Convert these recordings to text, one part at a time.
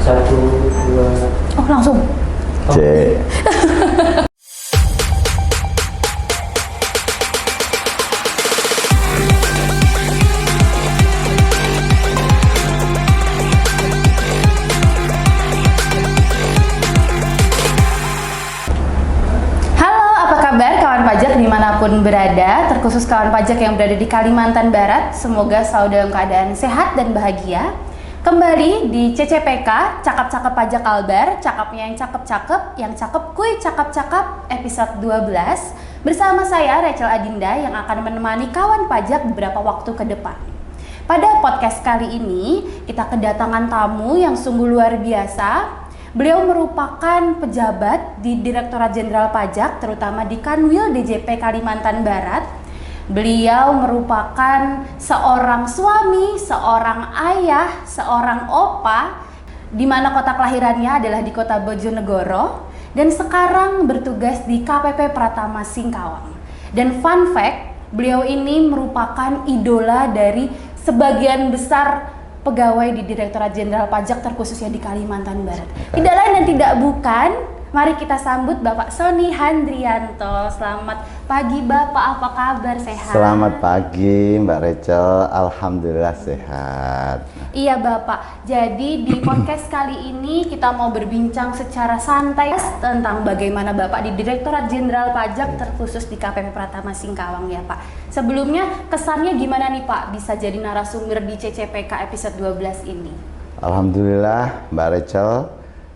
Satu, dua. Oh, langsung. Cek. Halo, apa kabar kawan pajak dimanapun berada, terkhusus kawan pajak yang berada di Kalimantan Barat. Semoga selalu dalam keadaan sehat dan bahagia. Kembali di CCPK, Cakap-Cakap Pajak Kalbar, cakapnya yang cakep-cakep, yang cakep kuy cakap-cakap, episode 12. Bersama saya, Rachel Adinda, yang akan menemani kawan pajak beberapa waktu ke depan. Pada podcast kali ini, kita kedatangan tamu yang sungguh luar biasa. Beliau merupakan pejabat di Direktorat Jenderal Pajak, terutama di Kanwil DJP Kalimantan Barat. Beliau merupakan seorang suami, seorang ayah, seorang opa, di mana kota kelahirannya adalah di kota Bojonegoro, dan sekarang bertugas di KPP Pratama Singkawang. Dan fun fact, beliau ini merupakan idola dari sebagian besar pegawai di Direktorat Jenderal Pajak terkhususnya di Kalimantan Barat. Tidak lain dan tidak bukan, mari kita sambut Bapak Sony Handrianto. Selamat pagi Bapak, apa kabar? Sehat? Selamat pagi Mbak Rachel, alhamdulillah sehat. Iya Bapak, jadi di podcast kali ini kita mau berbincang secara santai tentang bagaimana Bapak di Direktorat Jenderal Pajak terkhusus di KPP Pratama Singkawang ya Pak. Sebelumnya kesannya gimana nih Pak bisa jadi narasumber di CCPK episode 12 ini? Alhamdulillah Mbak Rachel,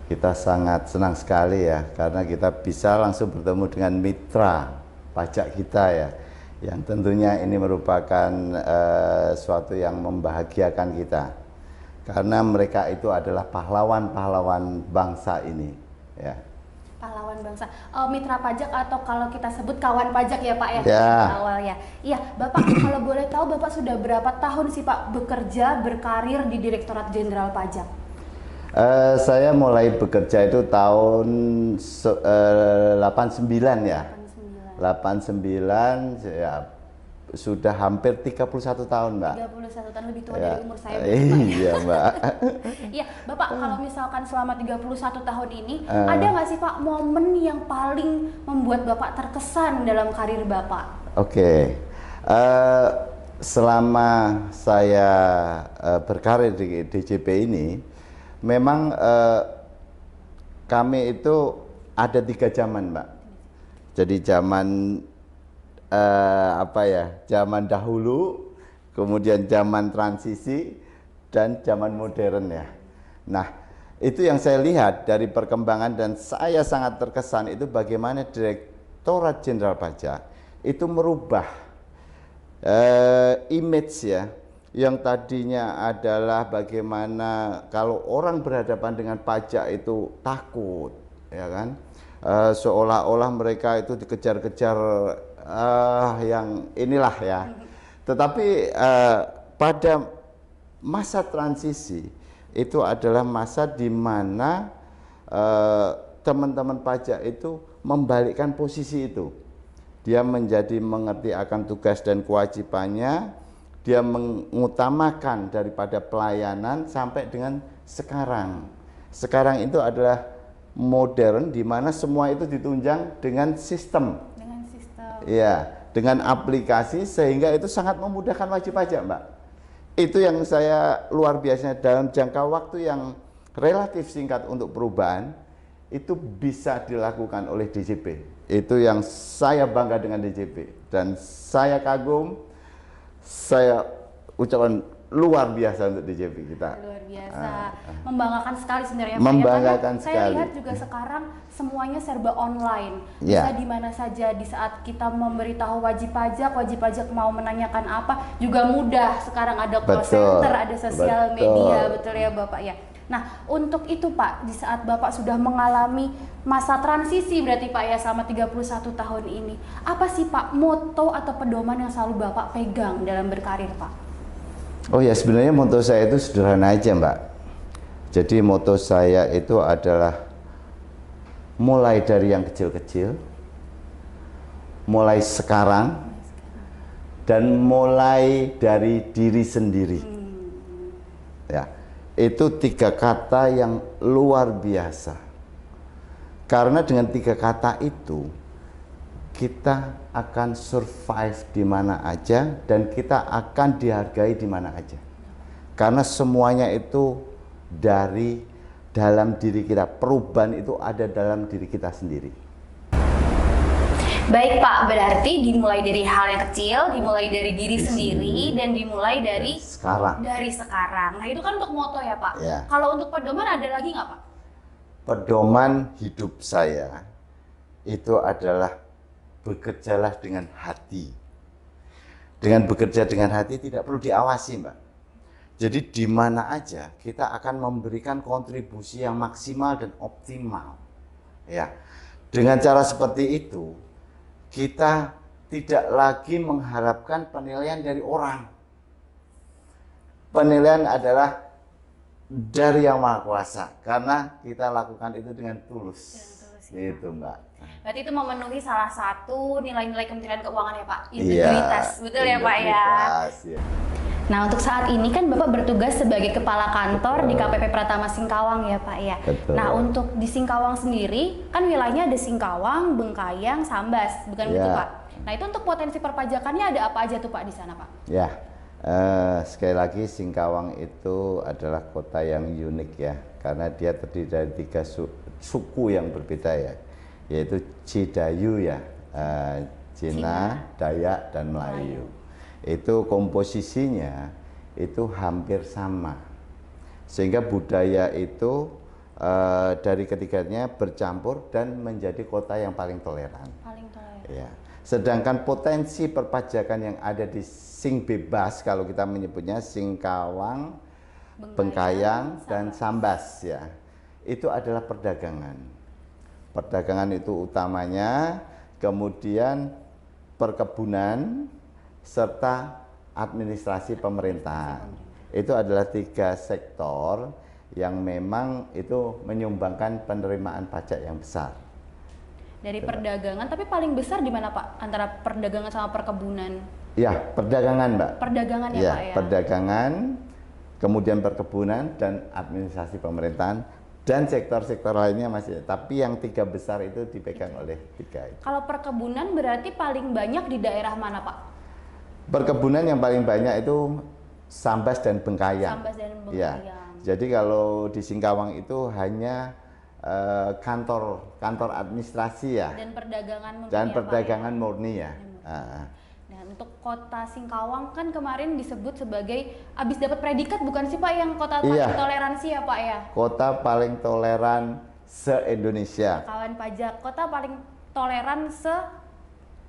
kita sangat senang sekali ya karena kita bisa langsung bertemu dengan mitra pajak kita ya, yang tentunya ini merupakan suatu yang membahagiakan kita karena mereka itu adalah pahlawan-pahlawan bangsa ini ya. Pahlawan bangsa, mitra pajak atau kalau kita sebut kawan pajak ya Pak ya, awal ya. Iya Bapak, kalau boleh tahu Bapak sudah berapa tahun sih Pak bekerja, berkarir di Direktorat Jenderal Pajak? Saya mulai bekerja itu tahun 89 ya. 89 ya, sudah hampir 31 tahun Mbak. 31 tahun, lebih tua ya. dari umur saya. Iya Mbak. Iya Bapak, kalau misalkan selama 31 tahun ini ada nggak sih Pak momen yang paling membuat Bapak terkesan dalam karir Bapak? Oke. Selama saya berkarir di DJP ini, memang kami itu ada 3 zaman Mbak. Jadi zaman zaman dahulu, kemudian zaman transisi, dan zaman modern ya. Nah, itu yang saya lihat dari perkembangan dan saya sangat terkesan itu bagaimana Direktorat Jenderal Pajak itu merubah image ya, yang tadinya adalah bagaimana kalau orang berhadapan dengan pajak itu takut, ya kan? Seolah-olah mereka itu dikejar-kejar yang inilah ya. Tetapi pada masa transisi itu adalah masa di mana teman-teman pajak itu membalikkan posisi itu. Dia menjadi mengerti akan tugas dan kewajibannya, dia mengutamakan daripada pelayanan sampai dengan sekarang. Sekarang itu adalah modern di mana semua itu ditunjang dengan sistem. Iya, dengan aplikasi sehingga itu sangat memudahkan wajib pajak, Mbak. Itu yang saya luar biasa dalam jangka waktu yang relatif singkat untuk perubahan itu bisa dilakukan oleh DJP. Itu yang saya bangga dengan DJP dan saya kagum. Saya ucapan luar biasa untuk DJP kita. Luar biasa, membanggakan sekali sebenarnya. Membanggakan sekali. Saya lihat juga sekarang semuanya serba online. Bisa di mana saja, di saat kita memberitahu wajib pajak mau menanyakan apa juga mudah. Sekarang ada call center, ada sosial media, betul ya Bapak ya. Nah, untuk itu Pak, di saat Bapak sudah mengalami masa transisi berarti Pak ya selama 31 tahun ini, apa sih Pak moto atau pedoman yang selalu Bapak pegang dalam berkarir Pak? Oh ya, sebenarnya moto saya itu sederhana aja Mbak. Jadi moto saya itu adalah mulai dari yang kecil-kecil, mulai sekarang, dan mulai dari diri sendiri. Ya, itu 3 kata yang luar biasa. Karena dengan 3 kata itu kita akan survive di mana aja dan kita akan dihargai di mana aja. Karena semuanya itu dari dalam diri kita. Perubahan itu ada dalam diri kita sendiri. Baik Pak, berarti dimulai dari hal yang kecil, dimulai dari diri sendiri, dan dimulai dari sekarang. Nah itu kan untuk moto ya Pak. Ya. Kalau untuk pedoman ada lagi nggak Pak? Pedoman hidup saya itu adalah bekerjalah dengan hati. Dengan bekerja dengan hati tidak perlu diawasi, Mbak. Jadi di mana aja kita akan memberikan kontribusi yang maksimal dan optimal. Ya. Dengan cara seperti itu, kita tidak lagi mengharapkan penilaian dari orang. Penilaian adalah dari Yang Maha Kuasa, karena kita lakukan itu dengan tulus. Itu, Mbak. Berarti itu memenuhi salah satu nilai-nilai Kementerian Keuangan ya Pak, integritas, betul ya Pak ya? Ya. Nah untuk saat ini kan Bapak bertugas sebagai Kepala Kantor di KPP Pratama Singkawang ya Pak ya. Betul. Nah untuk di Singkawang sendiri kan wilayahnya ada Singkawang, Bengkayang, Sambas, bukan begitu Pak? Nah itu untuk potensi perpajakannya ada apa aja tuh Pak di sana Pak? Ya, sekali lagi Singkawang itu adalah kota yang unik ya, karena dia terdiri dari 3 suku yang berbeda ya, yaitu Cidayu ya, Cina, Dayak, dan Melayu. Itu komposisinya itu hampir sama, sehingga budaya itu dari ketiganya bercampur dan menjadi kota yang paling toleran. Ya. Sedangkan potensi perpajakan yang ada di Sing Bebas, kalau kita menyebutnya Singkawang, Bengkayang, dan Sambas ya, itu adalah perdagangan. Perdagangan itu utamanya, kemudian perkebunan, serta administrasi pemerintahan. Itu adalah 3 sektor yang memang itu menyumbangkan penerimaan pajak yang besar. Dari perdagangan, tapi paling besar di mana Pak? Antara perdagangan sama perkebunan? Ya, perdagangan Mbak. Perdagangan ya Pak ya? Perdagangan, kemudian perkebunan, dan administrasi pemerintahan, dan sektor-sektor lainnya masih. Tapi yang 3 besar itu dipegang oleh 3 itu. Kalau perkebunan berarti paling banyak di daerah mana Pak? Perkebunan yang paling banyak itu Sambas dan Bengkayang. Sambas dan Bengkayang. Ya. Jadi kalau di Singkawang itu hanya kantor administrasi ya. Dan perdagangan murni. Dan ya, perdagangan Pak, ya? murni ya. Nah, untuk kota Singkawang kan kemarin disebut sebagai habis dapat predikat bukan sih Pak yang kota paling toleransi ya Pak ya? Kota paling toleran se-Indonesia. Kawan pajak, kota paling toleran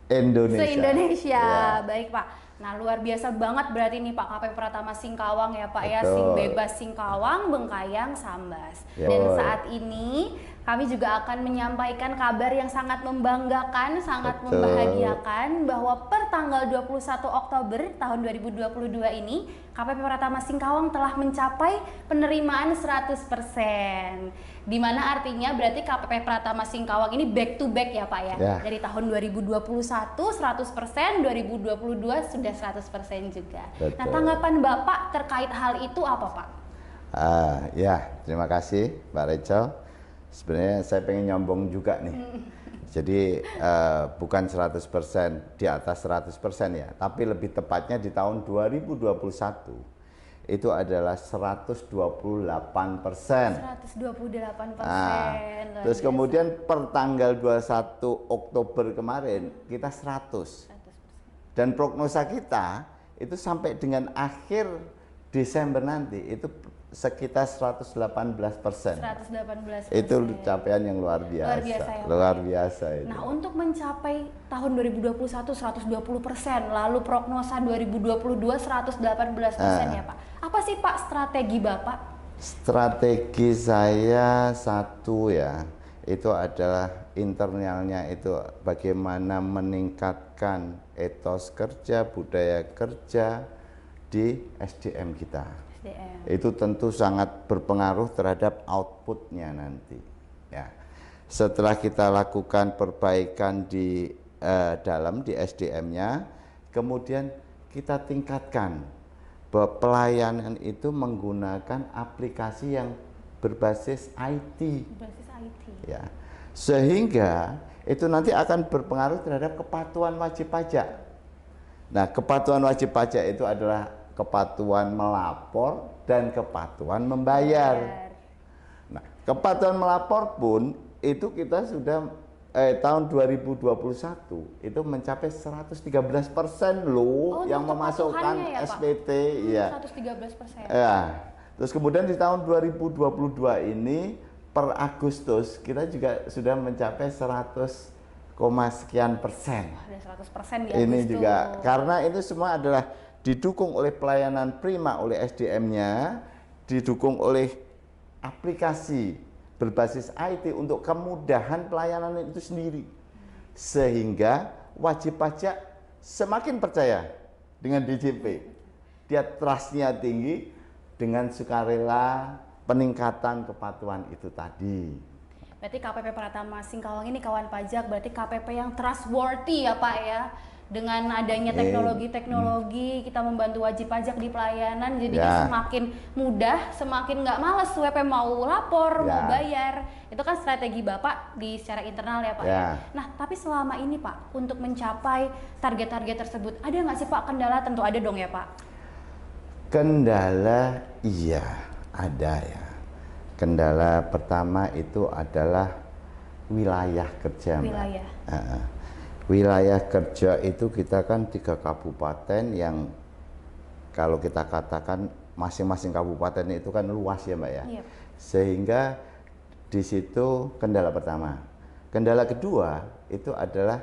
Indonesia. Se-Indonesia. Ya. Baik Pak. Nah luar biasa banget berarti nih Pak KPP Pratama Singkawang ya Pak. Betul. Ya, Sing Bebas Singkawang, Bengkayang, Sambas. Ya. Dan saat ini kami juga akan menyampaikan kabar yang sangat membanggakan, sangat Betul. membahagiakan bahwa per tanggal 21 Oktober tahun 2022 ini KPP Pratama Singkawang telah mencapai penerimaan 100%. Dimana artinya berarti KPP Pratama Singkawang ini back to back ya Pak ya? Ya. Dari tahun 2021 100%, 2022 sudah 100% juga. Betul. Nah tanggapan Bapak terkait hal itu apa Pak? Ya, terima kasih Mbak Rachel. Sebenarnya saya pengen nyombong juga nih. Jadi bukan 100% di atas 100% ya, tapi lebih tepatnya di tahun 2021 itu adalah 128%. 128%. Terus kemudian per tanggal 21 Oktober kemarin kita 100%. Dan prognosa kita itu sampai dengan akhir Desember nanti itu sekitar 118%. 118%. Itu capaian yang luar biasa. Luar biasa ya, luar Pak. biasa itu. Nah, untuk mencapai tahun 2021 120%, lalu prognosa 2022 118% ya, Pak. Apa sih Pak strategi Bapak? Strategi saya satu ya, itu adalah internalnya itu bagaimana meningkatkan etos kerja, budaya kerja di SDM kita. Itu tentu sangat berpengaruh terhadap outputnya nanti ya. Setelah kita lakukan perbaikan di di SDM-nya, kemudian kita tingkatkan bahwa pelayanan itu menggunakan aplikasi yang berbasis IT. Berbasis IT. Ya. Sehingga itu nanti akan berpengaruh terhadap kepatuhan wajib pajak. Nah, kepatuhan wajib pajak itu adalah kepatuhan melapor dan kepatuhan membayar. Nah, kepatuhan melapor pun itu kita sudah tahun 2021 itu mencapai 113% loh yang memasukkan ya, SPT. Ya. 113%. Ya. Terus kemudian di tahun 2022 ini per Agustus kita juga sudah mencapai 100, sekian persen. Ada 100% di Agustus. Ini juga karena itu semua adalah didukung oleh pelayanan prima oleh SDM-nya, didukung oleh aplikasi berbasis IT untuk kemudahan pelayanan itu sendiri, sehingga wajib pajak semakin percaya dengan DJP. Dia trustnya tinggi dengan sukarela peningkatan kepatuhan itu tadi. Berarti KPP Pratama Singkawang ini kawan pajak berarti KPP yang trustworthy ya Pak ya. Dengan adanya teknologi-teknologi kita membantu wajib pajak di pelayanan, jadi semakin mudah, semakin nggak males WP mau lapor, mau bayar. Itu kan strategi Bapak di secara internal ya Pak ya. Nah tapi selama ini Pak untuk mencapai target-target tersebut ada nggak sih Pak kendala? Tentu ada dong ya Pak. Kendala iya ada ya. Kendala pertama itu adalah wilayah kerja. Wilayah kerja itu kita kan 3 kabupaten yang kalau kita katakan masing-masing kabupaten itu kan luas ya Mbak ya. Sehingga di situ kendala pertama. Kendala kedua itu adalah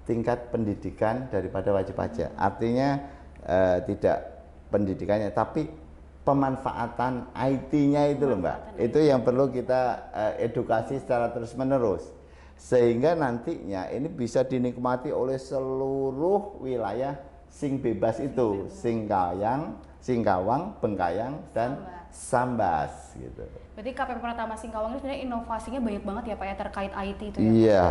tingkat pendidikan daripada wajib pajak. Artinya tidak pendidikannya tapi pemanfaatan IT-nya itu loh Mbak. Itu yang perlu kita edukasi secara terus-menerus. Sehingga nantinya ini bisa dinikmati oleh seluruh wilayah sing bebas itu, Singkawang, Bengkayang, dan Sambas gitu. Berarti KPP Pratama Singkawang ini sebenarnya inovasinya banyak banget ya Pak ya terkait IT itu ya? Iya,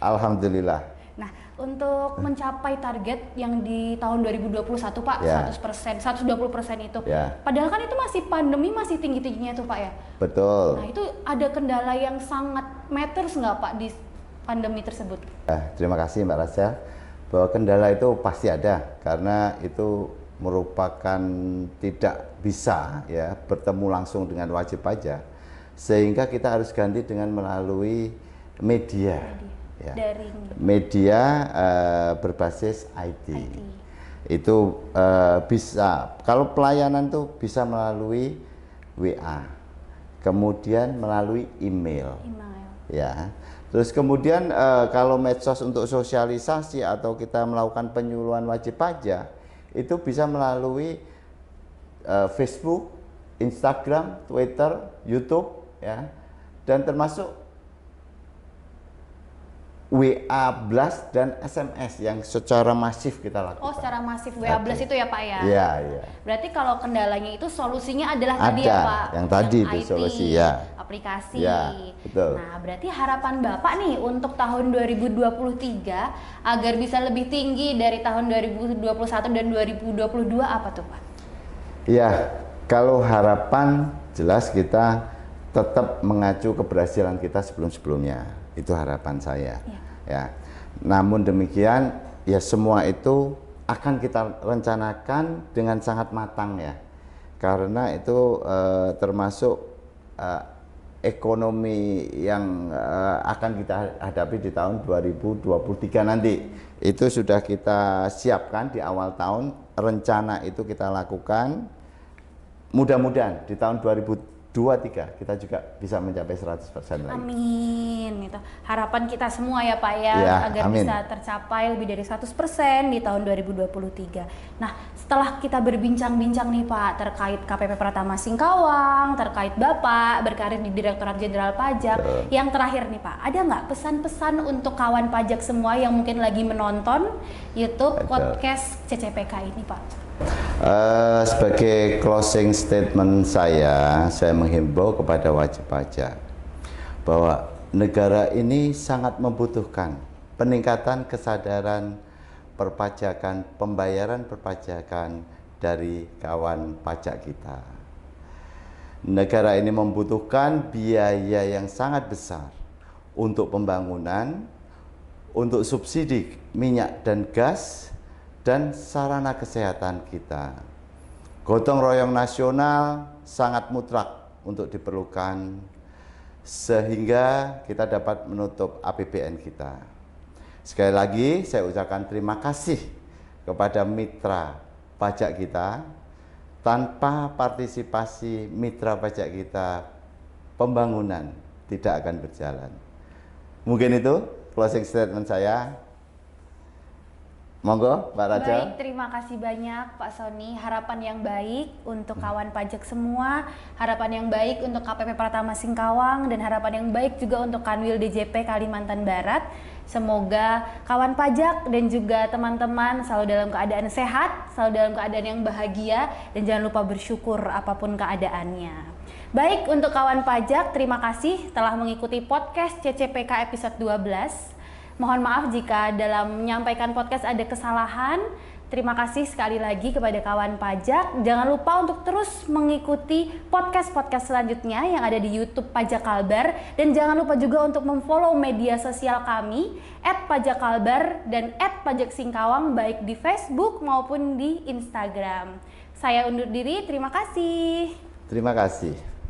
alhamdulillah. Nah, untuk mencapai target yang di tahun 2021 Pak, 100%, 120% itu. Padahal kan itu masih pandemi, masih tinggi-tingginya tuh Pak ya? Betul. Nah, itu ada kendala yang sangat matters nggak Pak di pandemi tersebut? Terima kasih Mbak Rasya. Bahwa kendala itu pasti ada, karena itu merupakan tidak bisa ya bertemu langsung dengan wajib pajak. Sehingga kita harus ganti dengan melalui media. Media berbasis IT. Itu bisa, kalau pelayanan tuh bisa melalui WA, kemudian melalui email. Ya. Terus kemudian kalau medsos untuk sosialisasi atau kita melakukan penyuluhan wajib pajak itu bisa melalui Facebook, Instagram, Twitter, YouTube ya. Dan termasuk WA Blast dan SMS yang secara masif kita lakukan. Oh, secara masif WA Blast itu ya Pak ya? Iya, iya. Berarti kalau kendalanya itu solusinya adalah tadi ya Pak? Yang tadi itu IT, solusi ya. Aplikasi. Ya, betul. Nah, berarti harapan Bapak nih untuk tahun 2023 agar bisa lebih tinggi dari tahun 2021 dan 2022 apa tuh Pak? Iya, kalau harapan jelas kita tetap mengacu keberhasilan kita sebelum-sebelumnya. Itu harapan saya. Ya. Namun demikian ya semua itu akan kita rencanakan dengan sangat matang ya. Karena itu termasuk ekonomi yang akan kita hadapi di tahun 2023 nanti. Itu sudah kita siapkan di awal tahun, rencana itu kita lakukan. Mudah-mudahan di tahun 2023 kita juga bisa mencapai 100% lagi. Amin. Itu harapan kita semua ya Pak ya, agar bisa tercapai lebih dari 100% di tahun 2023. Nah, setelah kita berbincang-bincang nih Pak terkait KPP Pratama Singkawang, terkait Bapak berkarir di Direktorat Jenderal Pajak, yang terakhir nih Pak, ada nggak pesan-pesan untuk kawan pajak semua yang mungkin lagi menonton YouTube podcast CCPK ini Pak? Sebagai closing statement saya menghimbau kepada wajib pajak bahwa negara ini sangat membutuhkan peningkatan kesadaran perpajakan, pembayaran perpajakan dari kawan pajak kita. Negara ini membutuhkan biaya yang sangat besar untuk pembangunan, untuk subsidi minyak dan gas, dan sarana kesehatan kita. Gotong royong nasional sangat mutlak untuk diperlukan sehingga kita dapat menutup APBN kita. Sekali lagi saya ucapkan terima kasih kepada mitra pajak kita. Tanpa partisipasi mitra pajak kita, pembangunan tidak akan berjalan. Mungkin itu closing statement saya. Monggo, Mbak Raja. Baik, terima kasih banyak Pak Sony. Harapan yang baik untuk kawan pajak semua, harapan yang baik untuk KPP Pratama Singkawang, dan harapan yang baik juga untuk Kanwil DJP Kalimantan Barat. Semoga kawan pajak dan juga teman-teman selalu dalam keadaan sehat, selalu dalam keadaan yang bahagia, dan jangan lupa bersyukur apapun keadaannya. Baik, untuk kawan pajak, terima kasih telah mengikuti podcast CCPK episode 12. Mohon maaf jika dalam menyampaikan podcast ada kesalahan. Terima kasih sekali lagi kepada kawan pajak. Jangan lupa untuk terus mengikuti podcast-podcast selanjutnya yang ada di YouTube Pajak Kalbar. Dan jangan lupa juga untuk memfollow media sosial kami @pajakkalbar dan @pajaksingkawang, baik di Facebook maupun di Instagram. Saya undur diri, terima kasih. Terima kasih.